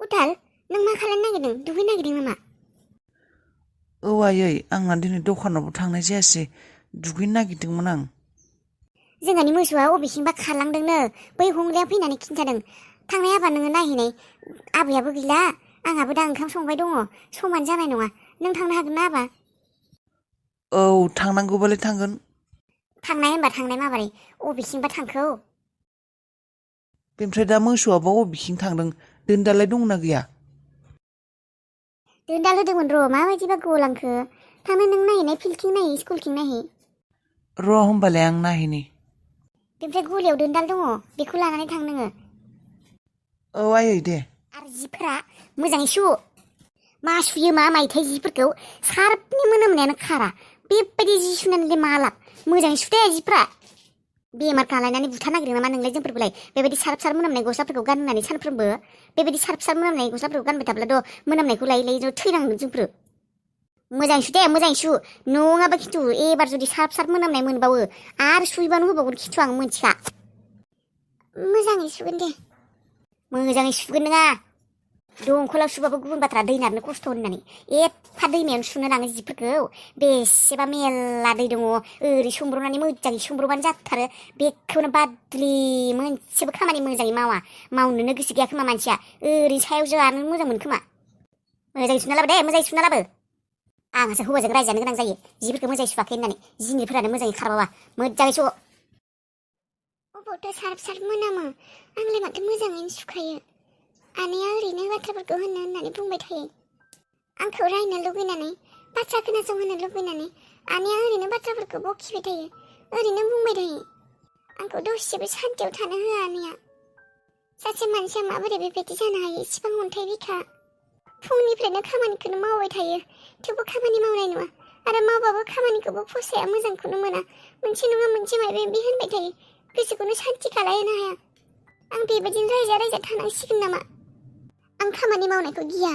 गुथाल नों मा खालामनो नागिरदों दुगैनो नागिरदों नामा? औ आयै आंना दिनै दखानावबो थांनाय जायासै दुगैनो नागिरदोंमोन आं। जोंहानि मोसौआ बबेसिमबा खारलांदोंनो बै हंलाया फैनानै खिन्थादों। थांनाय आबा नोङो नायहैनाय आबैयाबो गैला आंहाबो दा ओंखाम संबाय दङ समानो जानाय नङा नों थांनो हागोन ना आबा? औ थांनांगौबालाय थांगोन। थांनाय होनबा थांनाय माबारै अबेसिमबा थांखो? बेनिफ्राय दा मोसौआबा अबेखिं थांदों दोनदालाय दंना गैया? दोनदाल होदोंमोन र' माबायदिबा गलांखो थांनो नों नायहैनाय फिल्डथिं नायहै स्कुलथिं नायहै। र' होमबालाय आं नायहैनि। बेनिफ्राय गलियाव दोनदाल दङ बेखौ लानानै थां नोङो। औ आयै दे। आरो जिफोरा मोजाङै सु। मा सुयो मा मायोथाय जिफोरखौ सार्फनि मोनामनायानो खारा बेबायदि जि सुनानैलाय मा लाब मोजाङै सुदे जिफ्रा। बेमार खालायनानै बुथारनो नागिरदों नामा नोंलाय जोंफोरखौलाय बेबायदि सार्फ सार्फ मोनामनाय गस्लाफोरखौ गाननानै सानफ्रोमबो बेबायदि सार्फ सार्फ मोनामनाय गस्लाफोरखौ गानबाय थाब्लाथ' मोनामनायखौ लायै लायै थैनांगोन जोंफोर। मोजाङै सु दे मोजाङै सु नङाबा खिन्थु एबार जुदि सार्फ सार्फ मोनामनाय मोनबावो आरो सुइबानो होबावगोन खिन्थु आं मोनथिखा। मोजाङै सुगोन दे। मोजाङै सुगोन नोङा दंखलाव सुबाबो गुबुन बाथ्रा दै नारनो खस्थ' होननानै एफा दैमायावनो सुनो लाङो जिफोरखौ बेसेबा मेरला दै दङ ओरै सोमब्रनानै मोजाङै सोमब्रबानो जाथारो बेखौनो बादुलि मोनसेबो खामानि मोजाङै मावा मावनोनो गोसो गैया खोमा मानसिया ओरै सायाव जानो मोजां मोनो खोमा। मोजाङै सुना लाबो दे मोजाङै सुना लाबो। आंहासो हौवाजों रायजानो गोनां जायो जिफोरखौ मोजाङै सुवाखै होननानै जिनिरफोरानो मोजाङै खारबावा मोजाङै सु। अबावथो सार्फ सार्फ मोनामो आंलाय माथो मोजाङैनो सुखायो। आनैया ओरैनो बाथ्राफोरखौ होननानै बुंबाय थायो। आंखौ रायनो लुबैनानै बाथ्रा खोनासंहोनो लुबैनानै आनैया ओरैनो बाथ्राफोरखौ बखिबाय थायो ओरैनो बुंबाय थायो। आंखौ दसेबो सान्थियाव थानो होआ आनैया। सासे मानसिया माबोरै बेबायदि जानो हायो इसिबां अन्थाइ बिखा। फुंनिफ्रायनो खामानिखौनो मावबाय थायो थेवबो खामानि मावनाय नङा आरो मावबाबो खामानिखौबो फसाया मोजांखौनो मोना मोनसे नङा मोनसे माबा माबि होनबाय थायो गोसोखौनो सान्थि खालायहोनो हाया। आं बेबायदिनो रायजा रायजा थानांसिगोन नामा? आं खामानि मावनायखौ गिया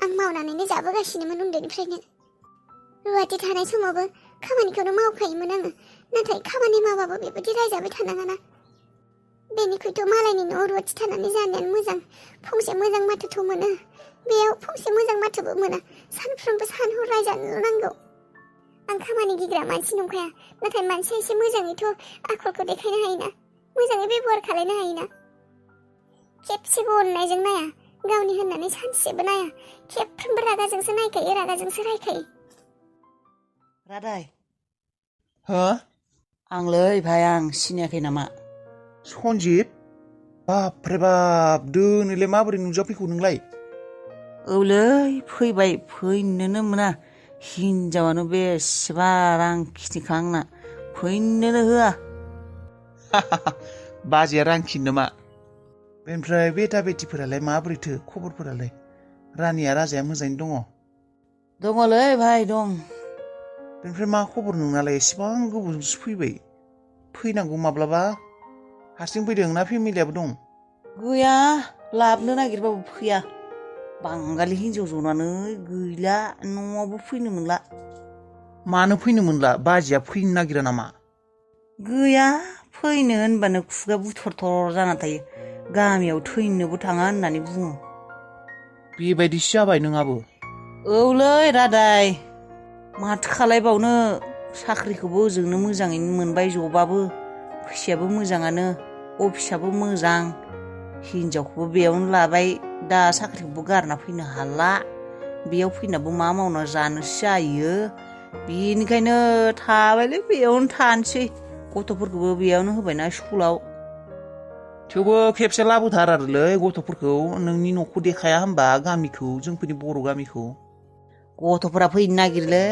आं मावनानैनो जाबोगासिनोमोन उन्दैनिफ्रायनो। रुवाथि थानाय समावबो खामानिखौनो मावखायोमोन आङो नाथाय खामानि मावबाबो बेबायदि रायजाबाय थानाङाना। बेनिख्रुइथ' मालायनि न'आव रुवाथि थानानै जानायानो मोजां फंसे मोजां माथोथ' मोनो बेयाव फंसे मोजां माथोबो मोना सानफ्रोमबो सानहर रायजानो नांगौ। आं खामानि गिग्रा मानसि नंखाया नाथाय मानसिया एसे मोजाङैथ' आखलखौ देखायनो हायोना मोजाङै बेब'हार खालायनो हायोना। खेबसेबो अननायजों नाया गावनि होननानै सानसेबो नाया खेबफ्रोमबो रागाजोंसो नायखायो रागाजोंसो रायखायो। रादाय हो आंलै भाइ आं सिनायाखै नामा? सनजित बाबरे बाब दोनैलाय माबोरै नुजाफैखो नोंलाय? औलै फैबाय फैनोनो मोना हिनजावानो बेसेबा रां खिथिखा आंना फैनोनो होआ। बाजैया रांखिनि नामा? बेनिफ्राय बेटा बेटिफोरालाय माबोरैथो खबरफोरालाय रानिया राजाया मोजाङैनो दङ? दङलै भाइ दं। बेनिफ्राय मा खबर नोंनालाय एसेबां गोबावजोंसो फैबाय फैनांगौ माब्लाबा। हारसिं फैदों ना फेमिलियाबो दं? गैया लाबोनो नागिरबाबो फैया बांगालि हिन्जाव जनानै गैला न'आवबो फैनो मोनला। मानो फैनो मोनला बाजैया फैनो नागिरा नामा? गैया फैनो होनबानो खुगा बुथरथर जाना थायो गामियाव थैनोबो थाङा होननानै बुङो। बेबायदिसो जाबाय नोंहाबो? औलै रादाय माथो खालायबावनो साख्रिखौबो ओजोंनो मोजाङैनो मोनबाय जबाबो फैसायाबो मोजाङानो अफिसाबो मोजां हिनजावखौबो बेयावनो लाबाय दा साख्रिखौबो गारना फैनो हाला बेयाव फैनाबो मा मावना जानोसो जायो बेनिखायनो थाबायलै बेयावनो थानोसै गथ'फोरखौबो बेयावनो होबायना स्कुलाव। थेवबो खेबसे लाबोथार आरोलै गथ'फोरखौ नोंनि न'खौ देखाया होमबा गामिखौ जोंफोरनि बर' गामिखौ। गथ'फोरा फैनो नागिरोलै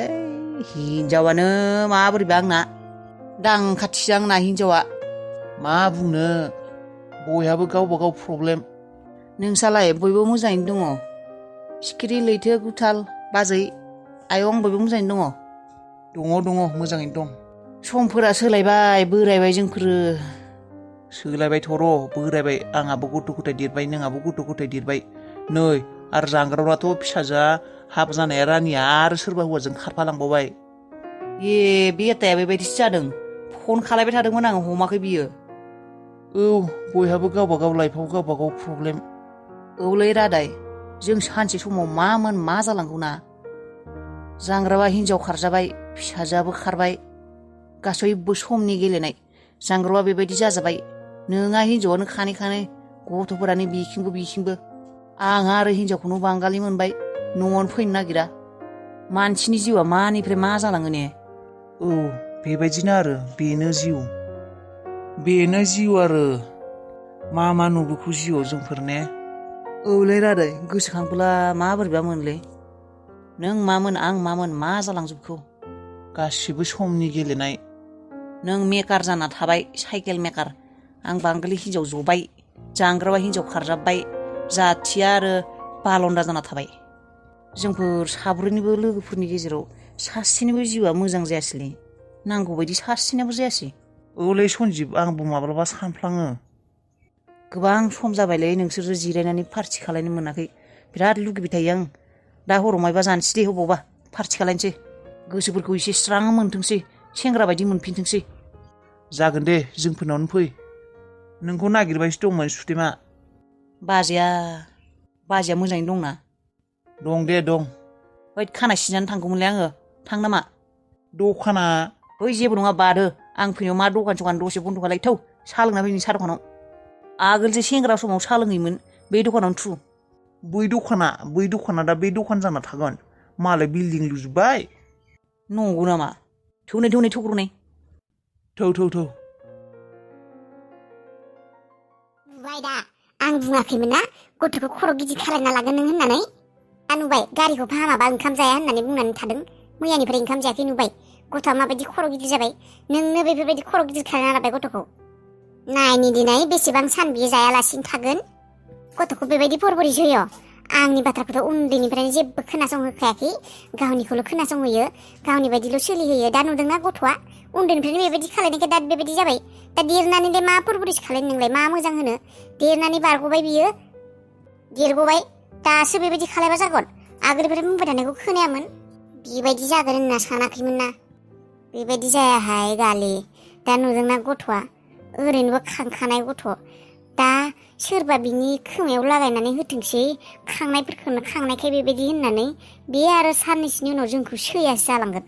हिनजावानो माबोरैबा आंना दांखाथिसो आंना हिनजावा। मा बुंनो बयहाबो गावबा गाव प्रब्लेम। नोंसालाय बयबो मोजाङैनो दङ? सिखिरि लैथो गुथाल बाजै आयं बयबो मोजाङैनो दङ? दङ मोजाङैनो दं। समफोरा सोलायबाय बोरायबाय जोंफोरो। सोलायबायथ' र' बोरायबाय आंहाबो गथ' गथाय देरबाय नोंहाबो गथ' गथाय देरबाय नै आरो जांग्रानाथ' फिसाजोआ हाबा जानाया रानिया आरो सोरबा हौवाजों खारफालांबावबाय। ए बेटाया बेबायदिसो जादों फन खालायबाय थादोंमोन आं हमाखै बियो। औ बयहाबो गावबा गाव लाइफआव गावबा गाव प्रब्लेम। औलै रादाय जों सानसे समाव मामोन मा जालांगौना जांग्राबा हिनजाव खारजाबाय फिसाजोआबो खारबाय गासैबो समनि गेलेनाय जांग्राबा बेबायदि जाजाबाय नोंहा हिनजावानो खानै खानै गथ'फोरानो बिखिंबो आंहा आरो हिनजावखौनो बांगालि मोनबाय न'आवनो फैनो नागिरा मानसिनि जिउआ मानिफ्राय मा जालाङो ने औ बेबायदिनो आरो बेनो जिउ आरो मा नुबोखौ जिउआव जोंफोर ने औलै रादै गोसोखांबोला माबोरैबा मोनलै नों मामोन आं मामोन मा जालांजोबखौ गासिबो समनि गेलेनाय नों मेकार जाना थाबाय साइकेल मेकार आं बांगालि हिनजाव जबाय जांग्राबा हिनजाव खारजाबबाय जाथिया आरो बालन्दा जाना थाबाय जोंफोर साब्रैनिबो लोगोफोरनि गेजेराव सासेनिबो जिउआ मोजां जायासैलै नांगौबायदि सासेनियाबो जायासै औलै सन्जिब आंबो माब्लाबा सानफ्लाङो गोबां सम जाबायलै नोंसोरो जिरायनानै पार्टि खालायनो मोनाखै बिराद लुगैबाय थायो आं दा हराव मायबा जानोसै दे हबावबा पार्टि खालायनोसै गोसोफोरखौ एसे स्रां मोनथोंसै सेंग्रा बायदि मोनफिनथोंसै जागोन दे जोंफोरनावनो फै नोंखौ नागिरबायसो दंमोन सुदेमा बाजैया मोजाङैनो दंना दं दे दं हैद खानाय सिनजानो थांगौमोनलै आङो थां नामा दखाना है जेबो नङा बादो आं फैनायाव मा दखान सखान दसे बन्द' खालाय थौ साहा लोंना फैनि साहा दखानाव आगोलसो सेंग्रा समाव साहा लोंहैयोमोन बे दखानावनो थु बै दखाना दा बे दखान जाना थागोन मालाय बिल्डिं लुजोब्बाय नंगौ नामा थौनाय थौग्रोनाय थौ नुबाय दा आं बुङाखैमोन ना गथ'खौ खर' गिदिर खालायना लागोन नों होननानै नुबाय गारिखौ फाहामाबा ओंखाम जाया होननानै बुंनानै थादों मैयानिफ्राय ओंखाम जायाखै नुबाय गथ'आ माबायदि खर' गिदिर जाबाय नोंनो बेफोरबायदि खर' गिदिर खालायना लाबाय गथ'खौ नायनि दिनै बेसेबां सान बियो जायालासिनो थागोन गथ'खौ बेबायदि परबरिस होयो आंनि बाथ्राखौथ' उन्दैनिफ्रायनो जेबो खोनासंहोखायाखै गावनिखौल' खोनासंहोयो गावनि बायदिल' सोलिहोयो दा नुदोंना गथ'आ उन्दैनिफ्रायनो बेबायदि खालायनायखाय दा बेबायदि जाबाय दा देरनानैलाय मा परबरिस खालायनो नोंलाय मा मोजां होनो देरनानै बारग'बाय बियो देरग'बाय दासो बेबायदि खालायबा जागोन आगोलनिफ्राय बुंबाय थानायखौ खोनायामोन बेबायदि जागोन होनना सानाखैमोन ना बेबायदि जायाहाय गाले दा नुदोंना गथ'आ ओरैनोबो खांखानाय गथ' दा सोरबा बिनि खोमायाव लागायनानै होथोंसै खांनायफोरखौनो खांनायखाय बेबायदि होननानै बे आरो साननैसोनि उनाव जोंखौ सैयासो जालांगोन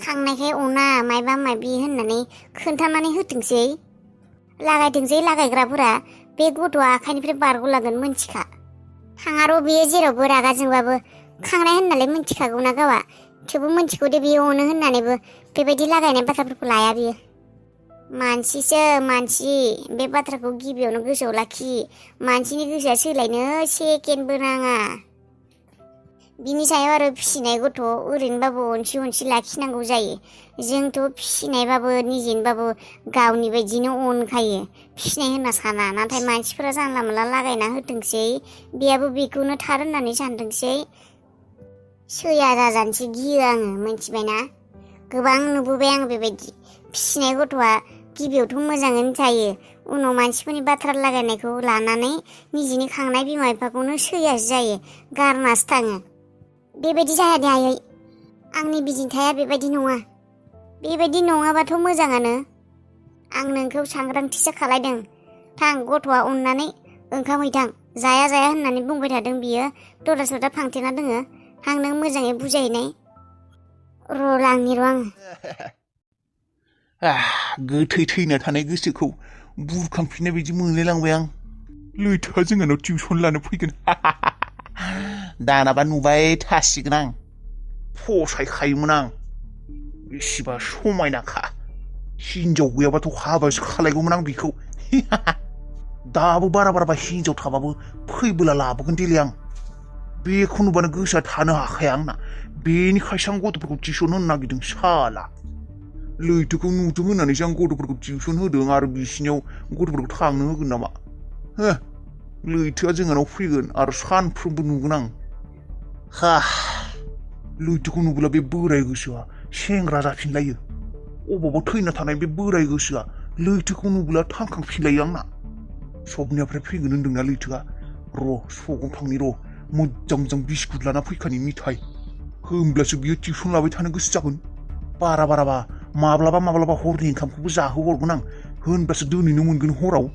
खांनायखाय अना मायबा मायबि होननानै खोन्थानानै होथोंसै लागायथोंसै लागायग्राफोरा बे गथ'आ आखाइनिफ्राय बारग'लांगोन मोनथिखा थाङार' बेयो जेरावबो रागा जोंबाबो खांनाय होननानै मोनथिखागौना गावआ थेवबो मोनथिगौ दे बेयो अनो होननानैबो बेबायदि लागायनाय बाथ्राफोरखौ लाया बियो मानसिसो मानसि बे बाथ्राखौ गिबियावनो गोसोआव लाखि मानसिनि गोसोआ सोलायनो सेकेन्डबो नाङा बिनि सायाव आरो फिसिनाय गथ' ओरैनोबाबो अनसि लाखिनांगौ जायो जोंथ' फिसिनायबाबो निजेनोबाबो गावनि बायदिनो अनखायो फिसिनाय होनना साना नाथाय मानसिफोरा जानला मोनला लागायना होथोंसै बेयाबो बेखौनो थार होननानै सानथोंसै सैया जाजानोसै गियो आङो मिथिबायना गोबां नुबोबाय आं बेबायदि फिसिनाय गथ'आ गिबियावथ' मोजाङैनो थायो उनाव मानसिफोरनि बाथ्रा लागायनायखौ लानानै निजेनि खांनाय बिमा बिफाखौनो सैयासो जायो गारनासो थाङो बेबायदि जाया दे आयै आंनि बिदिन्थाया बेबायदि नङा बेबायदि नङाबाथ' मोजाङानो आं नोंखौ सांग्रांथिसो खालायदों थां गथ'आ अननानै ओंखाम हैथां जाया होननानै बुंबाय थादों बियो ददा सदा फांथेना दोङो आं नों मोजाङै बुजायहैनाय लांनि र' आङो गोथै थैना थानाय गोसोखौ बुरखांफिननाय बायदि मोनलायलांबाय आं लैथोआ जोंहानाव टिउसन लानो फैगोन दानाबा नुबाय थासिगोन आं फसायखायोमोन आं बेसेबा समायनाखा हिनजाव गैयाबाथ' हाबासो खालायगौमोन आं बेखौ दाबो बारा हिनजाव थाबाबो फैबोला लाबोगोन देलै आं बेखौ नुबानो गोसोआ थानो हाखाया आंना बेनिखायसो आं गथ'फोरखौ टिउसन होनो नागिरदों साला लैथोखौ नुथों होननानैसो आं गथ'फोरखौ टिउसन होदों आरो बिसिनियाव गथ'फोरखौ थांनो होगोन नामा लैथोआ जोंहानाव फैगोन आरो सानफ्रोमबो नुगोन आं लैथोखौ नुब्ला बे बोराय गोसोआ सेंग्रा जाफिनलायो अबावबा थैना थानाय बे बोराय गोसोआ लैथोखौ नुब्ला थांखांफिनलायो आंना सबनिफ्राय फैगोन होनदोंना लैथोआ र' सगं थांनि र' मोजां बिस्कुट लाना फैखानि मिथाइ होमब्लासो बियो टिउसन लाबाय थानो गोसो जागोन बाराबा माब्लाबा हरनि ओंखामखौबो जाहोहरगोन आं होनब्लासो दोनैनो मोनगोन हराव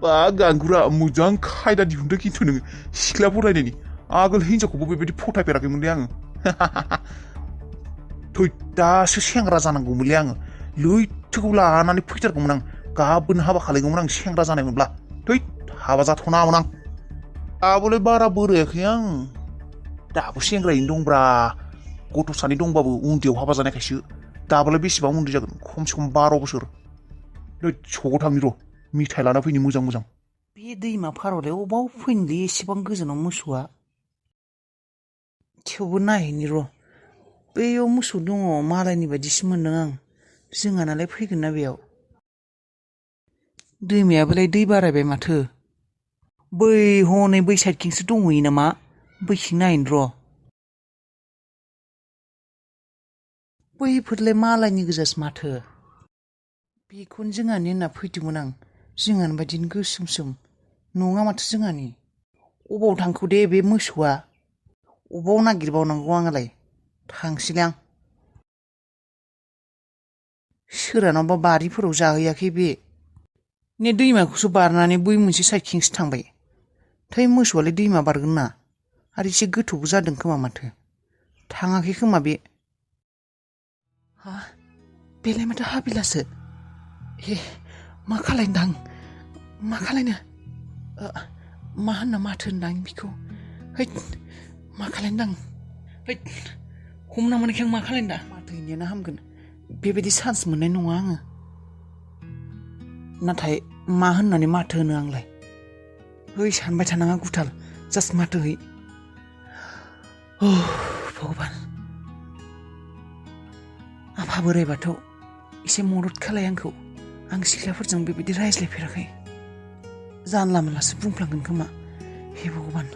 बा गांगुरा मोजां खायदा दिहुनदों खिन्थु नोङो सिख्ला फरायनायनि आगोल हिनजावखौबो बेबायदि फथायफेराखैमोनलै आङो थै दासो सेंग्रा जानांगौमोनलै आङो लैथोखौ लानानै फैथारगौमोन आं गाबोन हाबा खालायगौमोन आं सेंग्रा जानायमोनब्ला थै हाबा जाथ'नामोन आं दाबोलाय बारा बोरायाखै आं दाबो सेंग्रायैनो दंब्रा गथ' सानै दंबाबो उन्दैयाव हाबा जानायखायसो दाबोलाय बेसेबां उन्दै जागोन खमसे खम 12 बोसोर नै सगाव थांनि र' मिथाइ लाना फैनि मोजां मोजां बे दैमा फारावलाय अबाव फैनोलै एसेबां गोजानाव मोसौआ थेवबो नायहैनि र' बैयाव मोसौ दङ मालायनि बायदिसो मोनदों आं जोंहानालाय फैगोन ना बेयाव दैमायाबोलाय दै बारायबाय माथो बै हनै बै साइडथिंसो दंहैयो नामा बैथिं नायनो र' बैफोरलाय मालायनि गोजासो माथो बेखौनो जोंहानि होनना फैदोंमोन आं जोंहानि बायदिनो गोसोम सोम नङा माथो जोंहानि अबाव थांखो दे बे मोसौआ अबाव नागिरबावनांगौ आंलाय थांसैलाय आं सोरानावबा बारिफोराव जाहैयाखै बे ने दैमाखौसो बारनानै बै मोनसे साइडथिंसो थांबाय थै मोसौआलाय दैमा बारगोन ना आरो एसे गोथौबो जादों खोमा माथो थाङाखै खोमा बे हा बेलाय माथो हाबिलासो ए मा खालायनो मा खालायनो मा होनना माथो होनदां बेखौ हैद मा खालायनो हैद हमना मोनैखाय आं मा खालायनो दा माथो हैनायानो हामगोन बेबायदि चान्स मोननाय नङा आङो नाथाय मा होननानै माथो होनो आंलाय है सानबाय थानाङा गुथाल जास्ट माथो है भगबान आफा बोराइ बाथौ एसे मदद खालाय आंखौ आं सिख्लाफोरजों बेबायदि रायज्लायफेराखै जानला मोनलासो बुंफ्लांगोन खोमा हे भगबान